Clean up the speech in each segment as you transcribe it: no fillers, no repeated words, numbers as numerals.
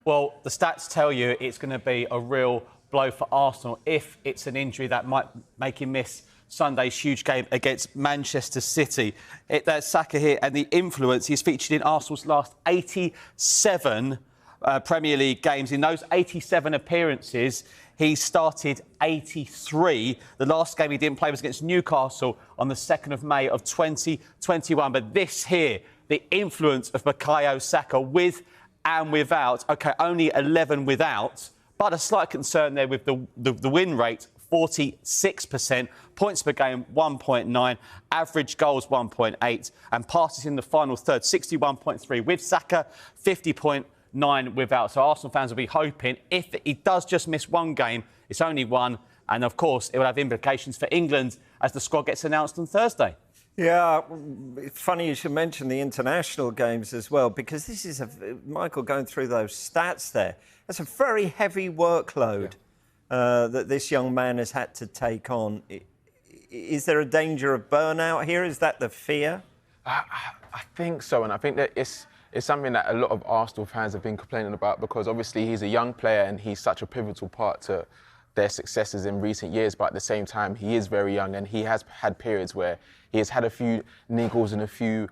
Well, the stats tell you it's going to be a real blow for Arsenal if it's an injury that might make him miss Sunday's huge game against Manchester City. That's Saka here, and the influence. He's featured in Arsenal's last 87 Premier League games. In those 87 appearances, he started 83. The last game he didn't play was against Newcastle on the 2nd of May of 2021. But this here, the influence of Bukayo Saka with and without. OK, only 11 without, but a slight concern there with the win rate, 46%. Points per game, 1.9. Average goals, 1.8. And passes in the final third, 61.3. With Saka, 50.9 without. So Arsenal fans will be hoping if he does just miss one game, it's only one. And, of course, it will have implications for England as the squad gets announced on Thursday. Yeah, it's funny you should mention the international games as well, because this is, Michael, going through those stats there, that's a very heavy workload that this young man has had to take on. Is there a danger of burnout here? Is that the fear? I think so, and I think that it's something that a lot of Arsenal fans have been complaining about, because obviously he's a young player and he's such a pivotal part to their successes in recent years, but at the same time, he is very young and he has had periods where he has had a few niggles and a few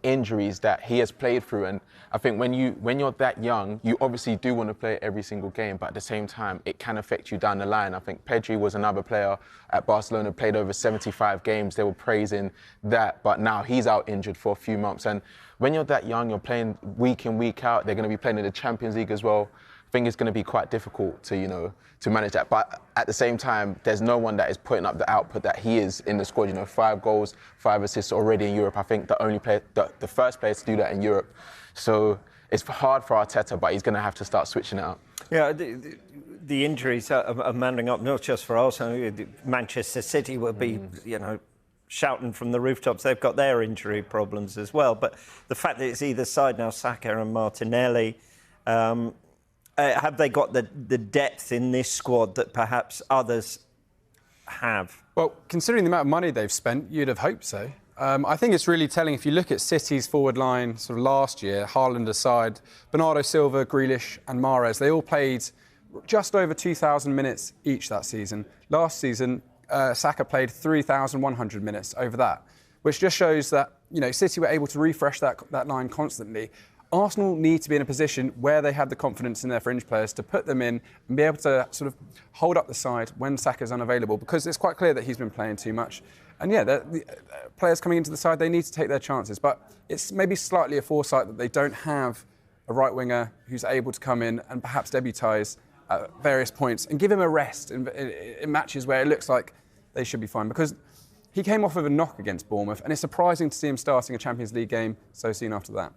injuries that he has played through. And I think when you're that young, you obviously do want to play every single game, but at the same time, it can affect you down the line. I think Pedri was another player at Barcelona, played over 75 games. They were praising that, but now he's out injured for a few months. And when you're that young, you're playing week in, week out. They're going to be playing in the Champions League as well. I think it's going to be quite difficult to manage that. But at the same time, there's no one that is putting up the output that he is in the squad. 5 goals, 5 assists already in Europe. I think the first player to do that in Europe. So it's hard for Arteta, but he's going to have to start switching it up. Yeah, the injuries are mounting up, not just for Arsenal. Manchester City will be, shouting from the rooftops. They've got their injury problems as well. But the fact that it's either side now, Saka and Martinelli, have they got the depth in this squad that perhaps others have? Well, considering the amount of money they've spent, you'd have hoped so. I think it's really telling if you look at City's forward line sort of last year, Haaland aside, Bernardo Silva, Grealish and Mahrez, they all played just over 2,000 minutes each that season. Last season, Saka played 3,100 minutes over that, which just shows that, City were able to refresh that line constantly. Arsenal need to be in a position where they have the confidence in their fringe players to put them in and be able to sort of hold up the side when Saka's unavailable, because it's quite clear that he's been playing too much. And the players coming into the side, they need to take their chances. But it's maybe slightly a foresight that they don't have a right winger who's able to come in and perhaps debutise at various points and give him a rest in matches where it looks like they should be fine. Because he came off of a knock against Bournemouth, and it's surprising to see him starting a Champions League game so soon after that.